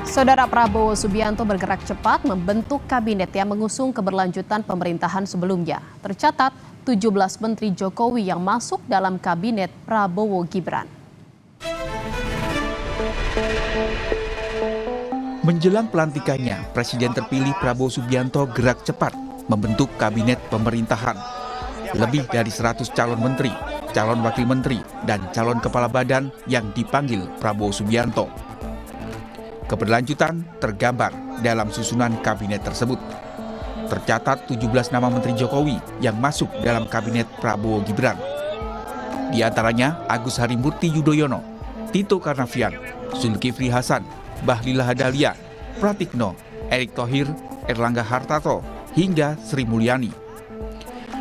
Saudara Prabowo Subianto bergerak cepat membentuk kabinet yang mengusung keberlanjutan pemerintahan sebelumnya. Tercatat 17 menteri Jokowi yang masuk dalam kabinet Prabowo Gibran. Menjelang pelantikannya, Presiden terpilih Prabowo Subianto gerak cepat membentuk kabinet pemerintahan. Lebih dari 100 calon menteri, calon wakil menteri, dan calon kepala badan yang dipanggil Prabowo Subianto. Keberlanjutan tergambar dalam susunan kabinet tersebut. Tercatat 17 nama Menteri Jokowi yang masuk dalam kabinet Prabowo Gibran. Di antaranya Agus Harimurti Yudhoyono, Tito Karnavian, Zulkifli Hasan, Bahlil Lahadalia, Pratikno, Erick Thohir, Erlangga Hartarto, hingga Sri Mulyani.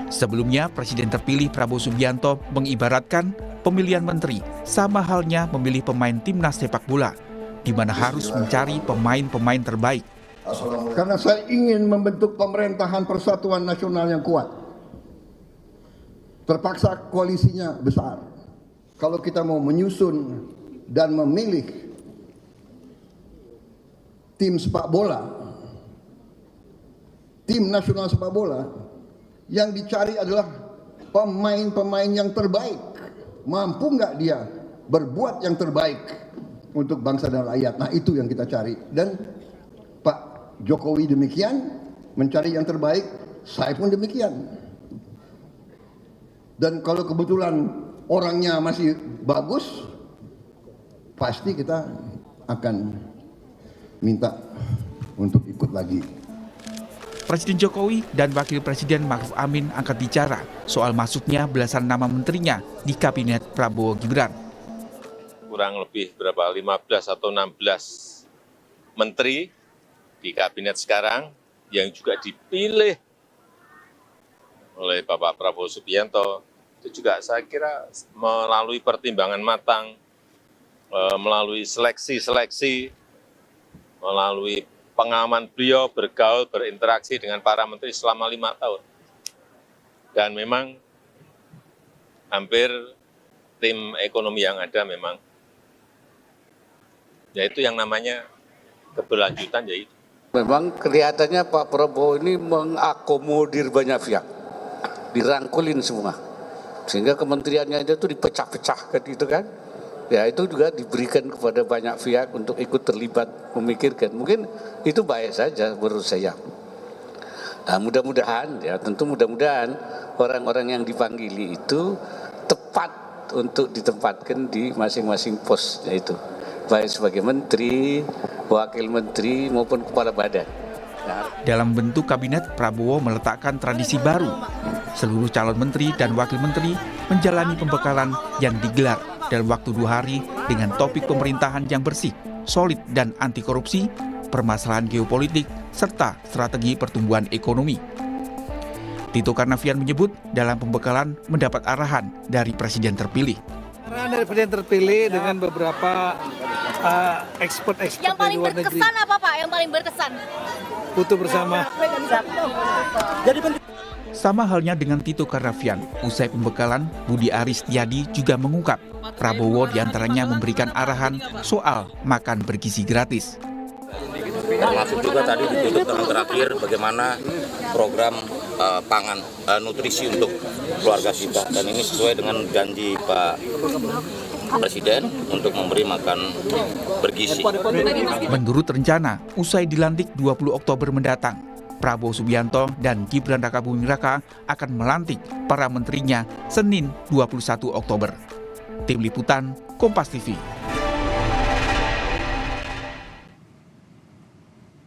Sebelumnya, Presiden terpilih Prabowo Subianto mengibaratkan pemilihan menteri sama halnya memilih pemain timnas sepak bola, di mana harus mencari pemain-pemain terbaik. Karena saya ingin membentuk pemerintahan persatuan nasional yang kuat. Terpaksa koalisinya besar. Kalau kita mau menyusun dan memilih tim sepak bola, tim nasional sepak bola, yang dicari adalah pemain-pemain yang terbaik. Mampu nggak dia berbuat yang terbaik untuk bangsa dan rakyat? Nah, itu yang kita cari. Dan Pak Jokowi demikian, mencari yang terbaik, saya pun demikian. Dan kalau kebetulan orangnya masih bagus, pasti kita akan minta untuk ikut lagi. Presiden Jokowi dan Wakil Presiden Ma'ruf Amin angkat bicara soal masuknya belasan nama menterinya di kabinet Prabowo Gibran. Kurang lebih 15 atau 16 menteri di kabinet sekarang yang juga dipilih oleh Bapak Prabowo Subianto. Itu juga saya kira melalui pertimbangan matang, melalui seleksi-seleksi, melalui pengalaman beliau bergaul, berinteraksi dengan para menteri selama 5 tahun. Dan memang hampir tim ekonomi yang ada memang, yaitu yang namanya keberlanjutan yaitu. Memang kelihatannya Pak Prabowo ini mengakomodir banyak pihak, dirangkulin semua, sehingga kementeriannya itu dipecah-pecahkan gitu kan. Ya itu juga diberikan kepada banyak pihak untuk ikut terlibat memikirkan. Mungkin itu baik saja menurut saya. Nah, mudah-mudahan ya, tentu mudah-mudahan orang-orang yang dipanggili itu tepat untuk ditempatkan di masing-masing posnya itu, baik sebagai menteri, wakil menteri maupun kepala badan. Nah, dalam bentuk kabinet, Prabowo meletakkan tradisi baru. Seluruh calon menteri dan wakil menteri menjalani pembekalan yang digelar dalam waktu 2 hari dengan topik pemerintahan yang bersih, solid dan anti korupsi, permasalahan geopolitik, serta strategi pertumbuhan ekonomi. Tito Karnavian menyebut dalam pembekalan mendapat arahan dari Presiden terpilih. Arahan dari Presiden terpilih dengan beberapa ekspert-ekspert dari luar negeri. Yang paling berkesan apa Pak? Yang paling berkesan? Foto bersama. Sama halnya dengan Tito Karnavian, usai pembekalan, Budi Aris Setiadi juga mengungkap Prabowo diantaranya memberikan arahan soal makan bergizi gratis. Termasuk juga tadi ditutup dengan terakhir bagaimana program pangan nutrisi untuk keluarga kita, dan ini sesuai dengan janji Pak Presiden untuk memberi makan bergizi. Menurut rencana, usai dilantik 20 Oktober mendatang, Prabowo Subianto dan Gibran Rakabuming Raka akan melantik para menterinya Senin 21 Oktober. Tim Liputan, Kompas TV.